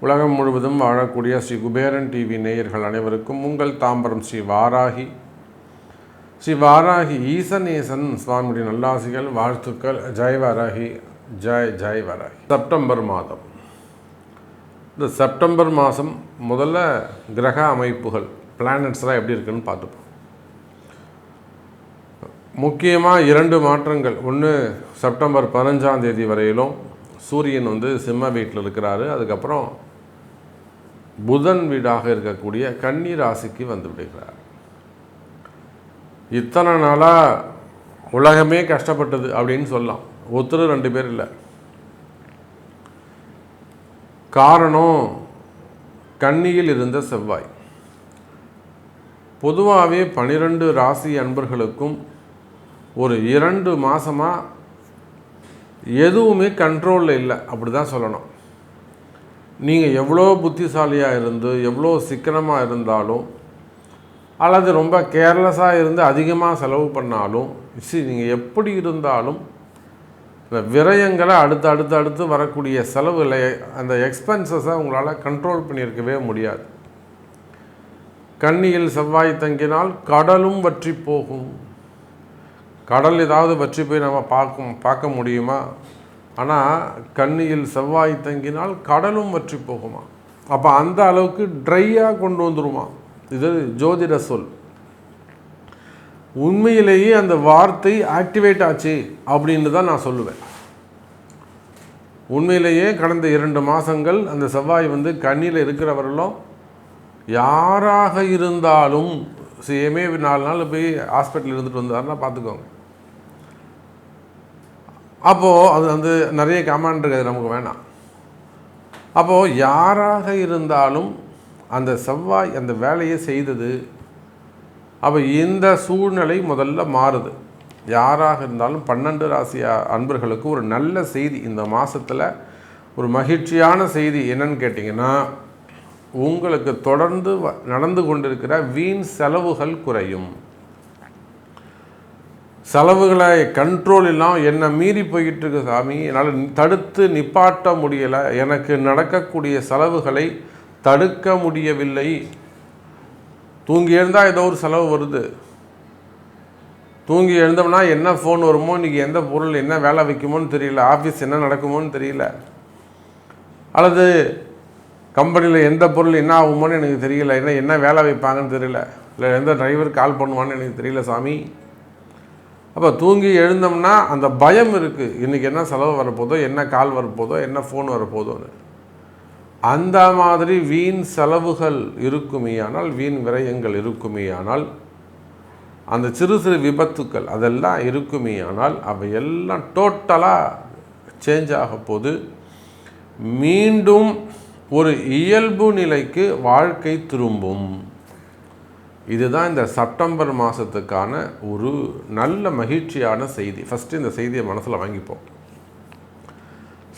உலகம் முழுவதும் வாழக்கூடிய ஸ்ரீ குபேரன் டிவி நேயர்கள் அனைவருக்கும் உங்கள் தாம்பரம் ஸ்ரீ வாராகி ஈசனேசன் சுவாமியுடைய நல்லாசிகள், வாழ்த்துக்கள். ஜெய் வாராகி, ஜெய் வாராகி. செப்டம்பர் மாதம். இந்த செப்டம்பர் மாதம் முதல்ல கிரக அமைப்புகள், பிளானட்ஸ்லாம் எப்படி இருக்குன்னு பார்த்துப்போம். முக்கியமாக 2 மாற்றங்கள். ஒன்று, செப்டம்பர் 15ஆம் தேதி வரையிலும் சூரியன் சிம்ம வீட்டில் இருக்கிறாரு. அதுக்கப்புறம் புதன் வீடாக இருக்கக்கூடிய கன்னி ராசிக்கு வந்து விடுகிறார். இத்தனை நாளாக உலகமே கஷ்டப்பட்டது அப்படின்னு சொல்லலாம். ஒருத்தர் 2 பேர் இல்லை. காரணம், கன்னியில் இருந்த செவ்வாய். பொதுவாகவே 12 ராசி அன்பர்களுக்கும் ஒரு 2 மாதமாக எதுவுமே கண்ட்ரோலில் இல்லை, அப்படி தான் சொல்லணும். நீங்கள் எவ்வளோ புத்திசாலியாக இருந்து எவ்வளோ சிக்கனமாக இருந்தாலும், அல்லது ரொம்ப கேர்லெஸ்ஸாக இருந்து அதிகமாக செலவு பண்ணாலும், நீங்கள் எப்படி இருந்தாலும் இந்த விரயங்களை அடுத்து வரக்கூடிய செலவுகளை, அந்த எக்ஸ்பென்சஸை உங்களால் கண்ட்ரோல் பண்ணியிருக்கவே முடியாது. கன்னியில் செவ்வாய் தங்கினால் கடலும் வற்றி போகும். கடல் ஏதாவது வற்றி போய் நம்ம பார்க்க முடியுமா? ஆனால் கன்னியில் செவ்வாய் தங்கினால் கடலும் வற்றி போகுமா? அப்போ அந்த அளவுக்கு ட்ரையாக கொண்டு வந்துருமா? இது ஜோதிட சொல். உண்மையிலேயே அந்த வார்த்தை ஆக்டிவேட் ஆச்சு அப்படின்னு தான் நான் சொல்லுவேன். உண்மையிலேயே கடந்த 2 மாதங்கள் அந்த செவ்வாய் கன்னியில் இருக்கிறவர்களும் யாராக இருந்தாலும், சேமே 4 நாள் போய் ஹாஸ்பிட்டல் இருந்துட்டு வந்தாருன்னா பார்த்துக்கோங்க. அப்போது அது நிறைய கமாண்ட் இருக்குது, நமக்கு வேணாம். அப்போது யாராக இருந்தாலும் அந்த செவ்வாய் அந்த வேலையை செய்தது. அப்போ இந்த சூழ்நிலை முதல்ல மாறுது. யாராக இருந்தாலும் 12 ராசி அன்பர்களுக்கு ஒரு நல்ல செய்தி இந்த மாதத்தில், ஒரு மகிழ்ச்சியான செய்தி என்னன்னு கேட்டிங்கன்னா, உங்களுக்கு தொடர்ந்து நடந்து கொண்டிருக்கிற வீண் செலவுகள் குறையும். செலவுகளை கண்ட்ரோல் இல்லாமல் என்ன மீறி போய்கிட்டு இருக்கு சாமி, என்னால் தடுத்து நிப்பாட்ட முடியலை, எனக்கு நடக்கக்கூடிய செலவுகளை தடுக்க முடியவில்லை. தூங்கி எழுந்தால் ஏதோ ஒரு செலவு வருது. தூங்கி எழுந்தோம்னா என்ன ஃபோன் வருமோ, இன்றைக்கி எந்த பொருள் என்ன வேலை வைக்குமோன்னு தெரியல, ஆஃபீஸ் என்ன நடக்குமோன்னு தெரியல, அல்லது கம்பெனியில் எந்த பொருள் என்ன ஆகுமோன்னு எனக்கு தெரியல, என்ன வேலை வைப்பாங்கன்னு தெரியல, இல்லை எந்த டிரைவர் கால் பண்ணுவான்னு எனக்கு தெரியல சாமி. அப்போ தூங்கி எழுந்தோம்னா அந்த பயம் இருக்குது, இன்றைக்கி என்ன செலவு வரப்போதோ, என்ன கால் வரப்போதோ, என்ன ஃபோன் வரப்போதோன்னு. அந்த மாதிரி வீண் செலவுகள் இருக்குமேயானால், வீண் விரயங்கள் இருக்குமேயானால், அந்த சிறு சிறு விபத்துக்கள் அதெல்லாம் இருக்குமேயானால், அவையெல்லாம் டோட்டலாக சேஞ்ச் ஆக போது மீண்டும் ஒரு இயல்பு நிலைக்கு வாழ்க்கை திரும்பும். இதுதான் இந்த செப்டம்பர் மாதத்துக்கான ஒரு நல்ல மகிழ்ச்சியான செய்தி. ஃபஸ்ட்டு இந்த செய்தியை மனசில் வாங்கிப்போம்.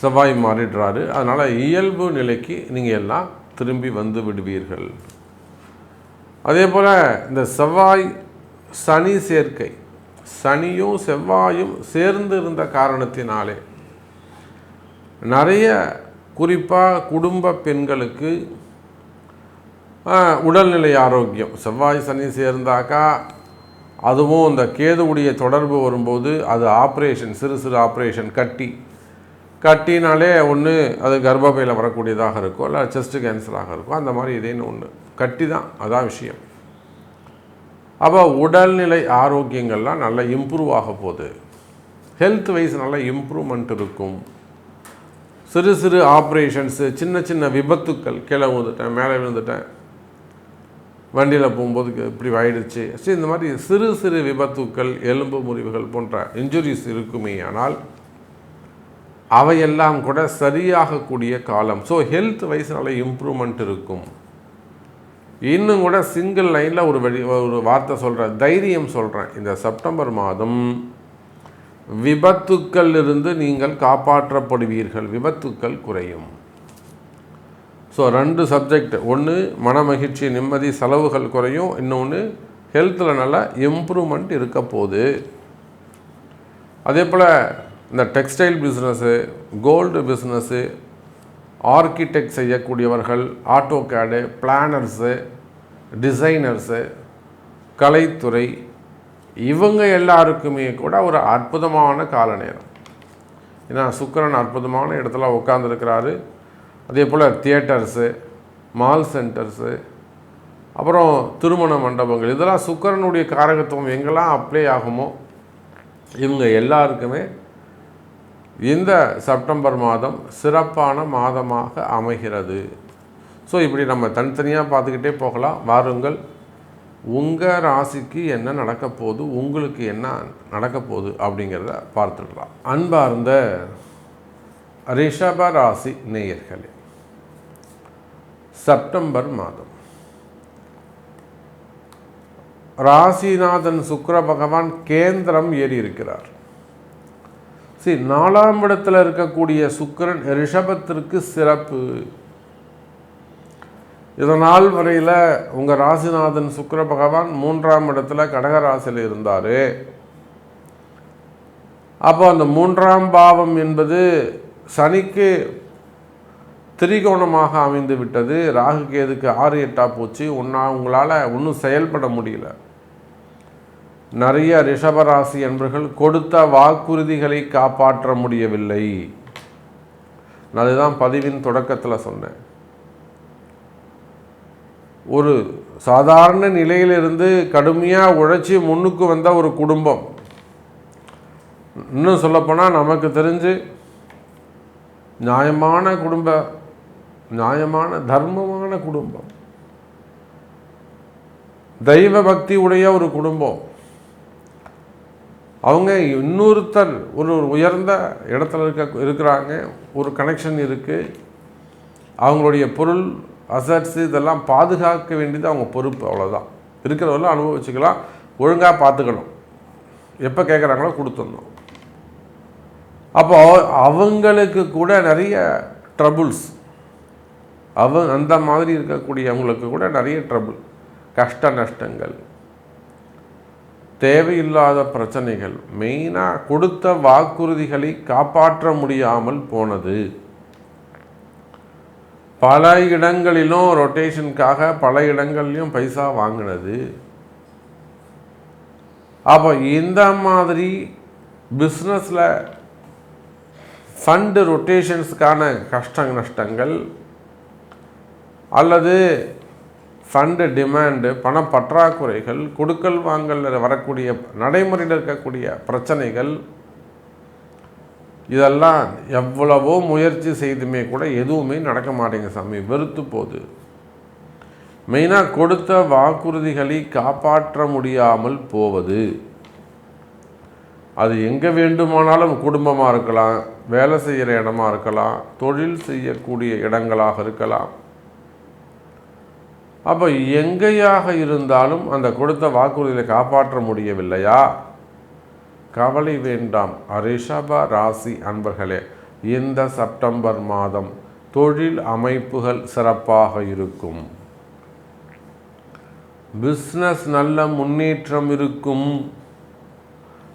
செவ்வாய் மாறிடுறாரு, அதனால் இயல்பு நிலைக்கு நீங்கள் எல்லாம் திரும்பி வந்து விடுவீர்கள். அதே போல் இந்த செவ்வாய் சனி சேர்க்கை, சனியும் செவ்வாயும் சேர்ந்து இருந்த காரணத்தினாலே நிறைய குறிப்பாக குடும்ப பெண்களுக்கு உடல்நிலை ஆரோக்கியம், செவ்வாய் சனி சேர்ந்தாக்கா அதுவும் இந்த கேதுவுடைய தொடர்பு வரும்போது அது ஆப்ரேஷன், சிறு சிறு ஆப்ரேஷன், கட்டினாலே ஒன்று அது கர்ப்பப்பையில் வரக்கூடியதாக இருக்கும், இல்லை செஸ்ட்டு கேன்சராக இருக்கும், அந்த மாதிரி இதேன்னு ஒன்று கட்டி தான், அதான் விஷயம். அப்போ உடல்நிலை ஆரோக்கியங்கள்லாம் நல்லா இம்ப்ரூவ் ஆக போகுது. ஹெல்த் வைஸ் நல்ல இம்ப்ரூவ்மெண்ட் இருக்கும். சிறு சிறு ஆப்ரேஷன்ஸு, சின்ன சின்ன விபத்துக்கள், கீழே விழுந்துட்டேன், மேலே விழுந்துட்டேன், வண்டியில் போகும்போது இப்படி ஆயிடுச்சு, சரி, இந்த மாதிரி சிறு சிறு விபத்துக்கள், எலும்பு முறிவுகள் போன்ற இன்ஜுரிஸ் இருக்குமே, ஆனால் அவையெல்லாம் கூட சரியாகக்கூடிய காலம். ஸோ ஹெல்த் வைஸ் நல்ல இம்ப்ரூவ்மெண்ட் இருக்கும். இன்னும் கூட சிங்கிள் லைனில் ஒரு வார்த்தை சொல்கிறேன், தைரியம் சொல்கிறேன். இந்த செப்டம்பர் மாதம் விபத்துக்கள் இருந்து நீங்கள் காப்பாற்றப்படுவீர்கள், விபத்துக்கள் குறையும். ஸோ 2 சப்ஜெக்ட், ஒன்று மன மகிழ்ச்சி, நிம்மதி, செலவுகள் குறையும், இன்னொன்று ஹெல்த்தில் நல்ல இம்ப்ரூவ்மெண்ட் இருக்க போகுது. அதே போல் இந்த textile business, gold business, architect செய்யக்கூடியவர்கள், ஆட்டோகேடு, பிளானர்ஸு, டிசைனர்ஸு, கலைத்துறை, இவங்க எல்லாருக்குமே கூட ஒரு அற்புதமான கால நேரம். ஏன்னா சுக்கிரன் அற்புதமான இடத்துல உட்காந்துருக்கிறாரு. அதே போல் தியேட்டர்ஸு, மால் சென்டர்ஸு, அப்புறம் திருமண மண்டபங்கள், இதெல்லாம் சுக்கிரனுடைய காரகத்துவம் எங்கெல்லாம் அப்ளை ஆகுமோ இவங்க எல்லாருக்குமே இந்த செப்டம்பர் மாதம் சிறப்பான மாதமாக அமைகிறது. ஸோ இப்படி நம்ம தனித்தனியாக பார்த்துக்கிட்டே போகலாம். வாருங்கள், உங்கள் ராசிக்கு என்ன நடக்க போகுது, உங்களுக்கு என்ன நடக்க போகுது அப்படிங்கிறத பார்த்துடலாம். அன்பார்ந்த ரிஷப ராசி நேயர்களே, செப்டம்பர் மாதம் ராசிநாதன் சுக்கிர பகவான் கேந்திரம் ஏறி இருக்கிறார். சரி, 4ஆம் இடத்துல இருக்கக்கூடிய சுக்கிரன் ரிஷபத்திற்கு சிறப்பு. இதனால் வரையில் உங்கள் ராசிநாதன் சுக்கிர பகவான் 3ஆம் இடத்துல கடகராசியில் இருந்தார். அப்போ அந்த 3ஆம் பாவம் என்பது சனிக்கு திரிகோணமாக அமைந்து விட்டது. ராகு கேதுக்கு 6 8 போச்சு. உங்களால் ஒன்றும் செயல்பட முடியல. நிறைய ரிஷபராசி என்பவர்கள் கொடுத்த வாக்குறுதிகளை காப்பாற்ற முடியவில்லை. அதுதான் பதிவின் தொடக்கத்தில் சொன்னேன். ஒரு சாதாரண நிலையிலிருந்து கடுமையாக உழைச்சி முன்னுக்கு வந்த ஒரு குடும்பம், இன்னும் சொல்லப்போனால் நமக்கு தெரிஞ்சு நியாயமான குடும்பம், நியாயமான தர்மமான குடும்பம், தெய்வ பக்தி உடைய ஒரு குடும்பம், அவங்க இன்னொருத்தர் ஒரு உயர்ந்த இடத்துல இருக்கிறாங்க, ஒரு கனெக்ஷன் இருக்குது, அவங்களுடைய பொருள் அசட்ஸு இதெல்லாம் பாதுகாக்க வேண்டியது அவங்க பொறுப்பு. அவ்வளோதான். இருக்கிறவரெல்லாம் அனுபவிச்சுக்கலாம், ஒழுங்காக பார்த்துக்கணும், எப்போ கேட்குறாங்களோ கொடுத்துடணும். அப்போ அவங்களுக்கு கூட நிறைய ட்ரபுள்ஸ், அந்த மாதிரி இருக்கக்கூடியவங்களுக்கு கூட நிறைய ட்ரபுள், கஷ்ட நஷ்டங்கள், தேவையில்லாத பிரச்சனைகள், மெயினாக கொடுத்த வாக்குறுதிகளை காப்பாற்ற முடியாமல் போனது. பல இடங்களிலும் ரொட்டேஷனுக்காக பல இடங்கள்லையும் பைசா வாங்கினது. அப்போ இந்த மாதிரி பிஸ்னஸில் ஃபண்டு ரொட்டேஷன்ஸுக்கான கஷ்ட நஷ்டங்கள் அல்லது ஃபண்டு டிமாண்டு, பணப்பற்றாக்குறைகள், கொடுக்கல் வாங்கலில் வரக்கூடிய நடைமுறையில் இருக்கக்கூடிய பிரச்சனைகள், இதெல்லாம் எவ்வளவோ முயற்சி செய்துமே கூட எதுவுமே நடக்க மாட்டேங்க சாமி, வெறுத்து போகுது. மெயினாக கொடுத்த வாக்குறுதிகளை காப்பாற்ற முடியாமல் போவது. அது எங்கே வேண்டுமானாலும் குடும்பமாக இருக்கலாம், வேலை செய்கிற இடமா இருக்கலாம், தொழில் செய்யக்கூடிய இடங்களாக இருக்கலாம். அப்போ எங்கேயாக இருந்தாலும் அந்த கொடுத்த வாக்குறுதிகளை காப்பாற்ற முடியவில்லையா? கவலை வேண்டாம் ரிஷப ராசி அன்பர்களே. இந்த செப்டம்பர் மாதம் தொழில் அமைப்புகள் சிறப்பாக இருக்கும். பிஸ்னஸ் நல்ல முன்னேற்றம் இருக்கும்.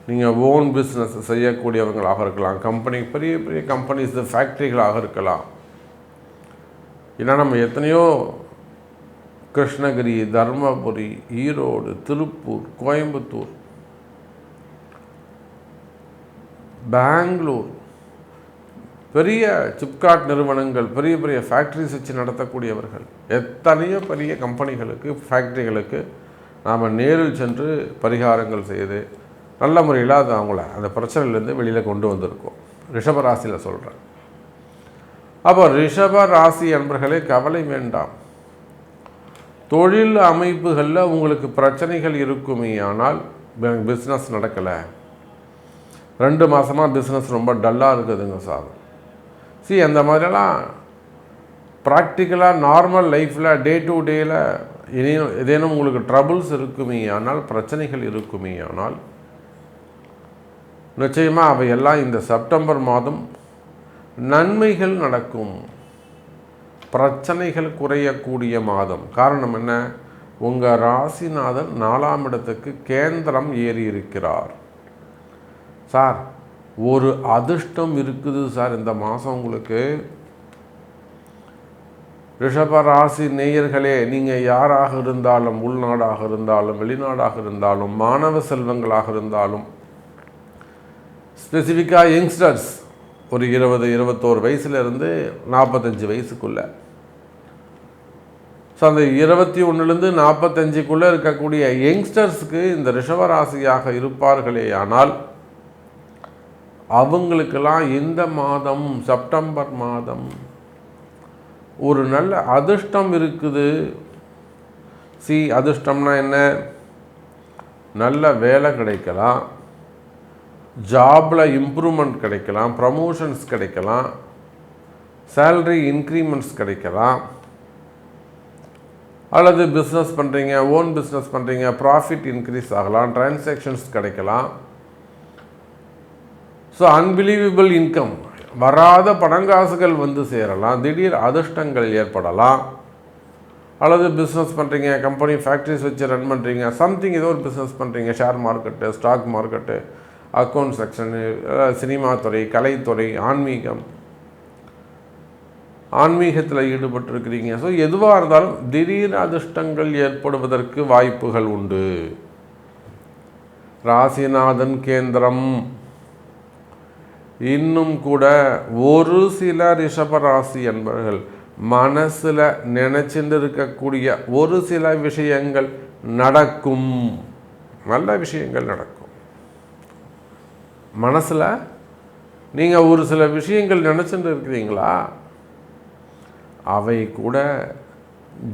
நீங்கள் ஓன் பிஸ்னஸ் செய்யக்கூடியவங்களாக இருக்கலாம், கம்பெனி பெரிய பெரிய கம்பெனிஸ், ஃபேக்ட்ரிகளாக இருக்கலாம். ஏன்னா நம்ம எத்தனையோ கிருஷ்ணகிரி, தர்மபுரி, ஈரோடு, திருப்பூர், கோயம்புத்தூர், பெங்களூர், பெரிய சிப்காட் நிறுவனங்கள், பெரிய பெரிய ஃபேக்ட்ரிஸ் வச்சு நடத்தக்கூடியவர்கள், எத்தனையோ பெரிய கம்பெனிகளுக்கு, ஃபேக்ட்ரிகளுக்கு நாம் நேரில் சென்று பரிகாரங்கள் செய்து நல்ல முறையில் அது அவங்கள அந்த பிரச்சனையிலேருந்து வெளியில் கொண்டு வந்திருக்கோம். ரிஷபராசியில் சொல்கிறேன். அப்போ ரிஷப ராசி என்பர்களே கவலை வேண்டாம். தொழில் அமைப்புகளில் உங்களுக்கு பிரச்சனைகள் இருக்குமே, ஆனால் பிஸ்னஸ் நடக்கலை, 2 மாதமாக பிஸ்னஸ் ரொம்ப டல்லாக இருக்குதுங்க சார். அந்த மாதிரிலாம் ப்ராக்டிக்கலாக நார்மல் லைஃப்பில் டே டு டேயில் ஏதேனும் உங்களுக்கு ட்ரபுள்ஸ் இருக்குமே ஆனால், பிரச்சனைகள் இருக்குமே ஆனால், நிச்சயமாக அவையெல்லாம் இந்த செப்டம்பர் மாதம் நன்மைகள் நடக்கும். பிரச்சனைகள் குறையக்கூடிய மாதம். காரணம் என்ன? உங்கள் ராசிநாதன் 4ஆம் இடத்துக்கு கேந்திரம் ஏறி இருக்கிறார். சார், ஒரு அதிர்ஷ்டம் இருக்குது சார் இந்த மாதம் உங்களுக்கு. ரிஷப ராசி நேயர்களே, நீங்கள் யாராக இருந்தாலும், உள்நாடாக இருந்தாலும் வெளிநாடாக இருந்தாலும், மாணவ செல்வங்களாக இருந்தாலும், ஸ்பெசிஃபிக்காக யங்ஸ்டர்ஸ் ஒரு 20-21 வயசுலேருந்து 45 வயசுக்குள்ளே, ஸோ அந்த 21லேருந்து 45க்குள்ளே இருக்கக்கூடிய யங்ஸ்டர்ஸுக்கு இந்த ரிஷபராசியாக இருப்பார்களே ஆனால் அவங்களுக்கெல்லாம் இந்த மாதம், செப்டம்பர் மாதம் ஒரு நல்ல அதிர்ஷ்டம் இருக்குது. அதிர்ஷ்டம்னா என்ன? நல்ல வேலை கிடைக்கலாம், ஜாபில் இம்ப்ரூவ்மெண்ட் கிடைக்கலாம், ப்ரமோஷன்ஸ் கிடைக்கலாம், சேலரி இன்க்ரிமெண்ட்ஸ் கிடைக்கலாம், அல்லது பிஸ்னஸ் பண்ணுறீங்க, ஓன் பிஸ்னஸ் பண்ணுறீங்க, ப்ராஃபிட் இன்க்ரீஸ் ஆகலாம், டிரான்சாக்ஷன்ஸ் கிடைக்கலாம். ஸோ அன்பிலீவபிள் இன்கம், வராத பணங்காசுகள் வந்து சேரலாம், திடீர் அதிர்ஷ்டங்கள் ஏற்படலாம். அல்லது பிஸ்னஸ் பண்ணுறீங்க, கம்பெனி ஃபேக்ட்ரிஸ் வச்சு ரன் பண்ணுறீங்க, சம்திங் ஏதோ ஒரு பிஸ்னஸ் பண்ணுறீங்க, share market, stock market, account section, cinema துறை, கலைத்துறை, ஆன்மீகத்தில் ஈடுபட்டிருக்கிறீங்க. ஸோ எதுவாக இருந்தாலும் திடீர் அதிர்ஷ்டங்கள் ஏற்படுவதற்கு வாய்ப்புகள் உண்டு. ராசிநாதன் கேந்திரம். இன்னும் கூட ஒரு சில ரிஷபராசி என்பவர்கள் மனசில் நினச்சிட்டு இருக்கக்கூடிய ஒரு சில விஷயங்கள் நடக்கும், நல்ல விஷயங்கள் நடக்கும். மனசில் நீங்கள் ஒரு சில விஷயங்கள் நினச்சிட்டு இருக்கிறீங்களா, அவை கூட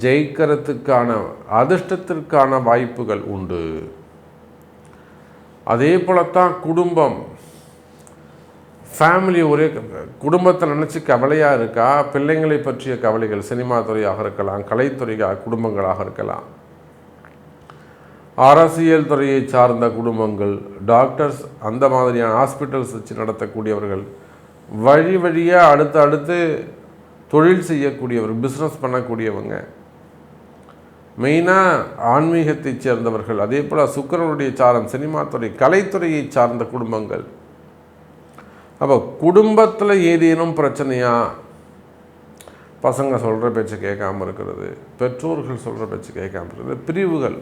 ஜெயிக்கிறதுக்கான அதிர்ஷ்டத்திற்கான வாய்ப்புகள் உண்டு. அதே போலத்தான் குடும்பம், ஃபேமிலி, ஒரே குடும்பத்தை நினச்சி கவலையாக இருக்கா, பிள்ளைங்களை பற்றிய கவலைகள், சினிமா துறையாக இருக்கலாம், கலைத்துறையாக குடும்பங்களாக இருக்கலாம், அரசியல் துறையை சார்ந்த குடும்பங்கள், டாக்டர்ஸ், அந்த மாதிரியான ஹாஸ்பிட்டல்ஸ் வச்சு நடத்தக்கூடியவர்கள், வழியாக அடுத்து தொழில் செய்யக்கூடியவர்கள், பிஸ்னஸ் பண்ணக்கூடியவங்க, மெயினாக ஆன்மீகத்தை சேர்ந்தவர்கள், அதே போல் சுக்கிரனுடைய சாரம், சினிமா துறை, கலைத்துறையை சார்ந்த குடும்பங்கள். அப்போ குடும்பத்தில் ஏதேனும் பிரச்சனையா, பசங்க சொல்கிற பேச்சு கேட்காமல் இருக்கிறது, பெற்றோர்கள் சொல்கிற பேச்சு கேட்காமல் இருக்கிறது, பிரிவுகள்,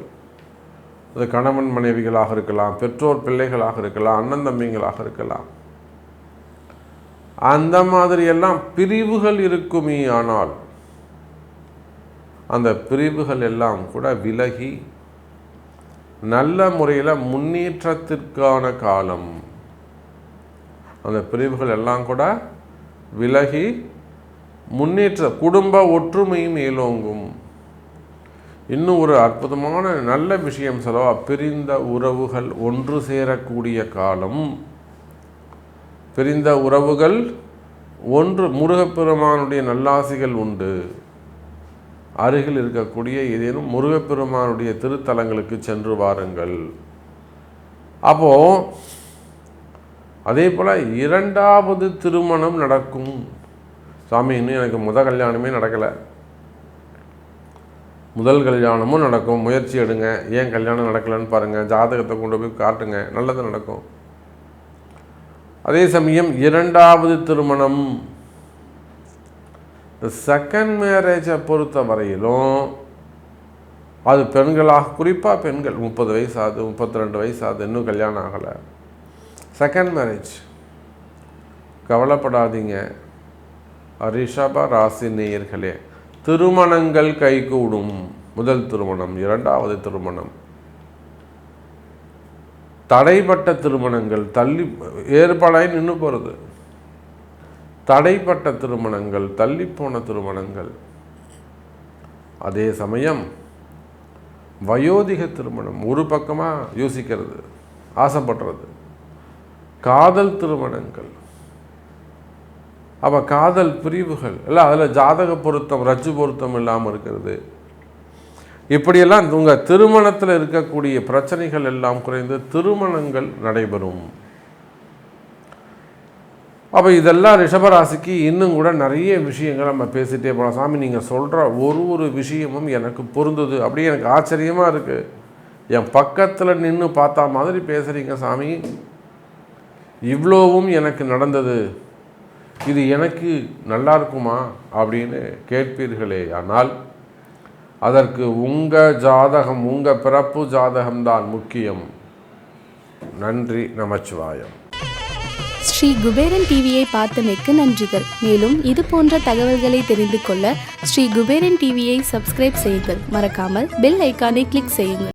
அது கணவன் மனைவிகளாக இருக்கலாம், பெற்றோர் பிள்ளைகளாக இருக்கலாம், அண்ணன் தம்பிங்களாக இருக்கலாம், அந்த மாதிரியெல்லாம் பிரிவுகள் இருக்குமே. ஆனால் அந்த பிரிவுகள் எல்லாம் கூட விலகி நல்ல முறையில் முன்னேற்றத்திற்கான காலம். அந்த பிரிவுகள் எல்லாம் கூட விலகி முன்னேற்ற குடும்ப ஒற்றுமையும் மேலோங்கும். இன்னும் ஒரு அற்புதமான நல்ல விஷயம் சொல்லவா, பிரிந்த உறவுகள் ஒன்று சேரக்கூடிய காலம். பிரிந்த உறவுகள் ஒன்று, முருகப்பெருமானுடைய நல்லாசிகள் உண்டு. அருகில் இருக்கக்கூடிய ஏதேனும் முருகப்பெருமானுடைய திருத்தலங்களுக்கு சென்று வாருங்கள். அப்போது அதே போல் 2வது திருமணம் நடக்கும். சாமி, இன்னும் எனக்கு கல்யாணமே நடக்கலை, முதல் கல்யாணமும் நடக்கும், முயற்சி எடுங்க. ஏன் கல்யாணம் நடக்கலைன்னு பாருங்கள், ஜாதகத்தை கொண்டு போய் காட்டுங்க, நல்லது நடக்கும். அதே சமயம் 2வது திருமணம், செகண்ட் மேரேஜை பொறுத்த வரையிலும் அது பெண்களாக, குறிப்பாக பெண்கள் 30 வயசு ஆகுது, 32 வயசு ஆகுது, இன்னும் கல்யாணம் ஆகலை, செகண்ட் மேரேஜ், கவலைப்படாதீங்க ரிஷப ராசி நேயர்களே. திருமணங்கள் கைகூடும். முதல் திருமணம், 2வது திருமணம், தடைப்பட்ட திருமணங்கள், தள்ளி ஏற்பாடாய் நின்று போகிறது, தடைப்பட்ட திருமணங்கள், தள்ளிப்போன திருமணங்கள். அதே சமயம் வயோதிக திருமணம், ஒரு பக்கமாக யோசிக்கிறது, ஆசைப்படுறது, காதல் திருமணங்கள். அப்போ காதல் பிரிவுகள் இல்லை, அதில் ஜாதக பொருத்தம், ரஜ்ஜு பொருத்தம் இல்லாமல் இருக்கிறது. இப்படியெல்லாம் உங்கள் திருமணத்தில் இருக்கக்கூடிய பிரச்சனைகள் எல்லாம் குறைந்து திருமணங்கள் நடைபெறும். அப்போ இதெல்லாம் ரிஷபராசிக்கு இன்னும் கூட நிறைய விஷயங்கள் நம்ம பேசிகிட்டே போகலாம். சாமி, நீங்கள் சொல்கிற ஒரு விஷயமும் எனக்கு பொருந்தது, அப்படியே எனக்கு ஆச்சரியமாக இருக்குது, என் பக்கத்தில் நின்று பார்த்தா மாதிரி பேசுகிறீங்க சாமி, இவ்வளோவும் எனக்கு நடந்தது, இது எனக்கு நல்லா இருக்குமா அப்படின்னு கேட்பீர்களே. ஆனால் அதற்கு உங்கள் ஜாதகம், உங்கள் பிறப்பு ஜாதகம்தான் முக்கியம். நன்றி, நமச்சிவாயம். ஸ்ரீ குபேரன் டிவியை பார்த்தமைக்கு நன்றிகள். மேலும் இது போன்ற தகவல்களை தெரிந்து கொள்ள ஸ்ரீ குபேரன் டிவியை சப்ஸ்கிரைப் செய்யுங்கள். மறக்காமல் பெல் ஐக்கானை கிளிக் செய்யுங்கள்.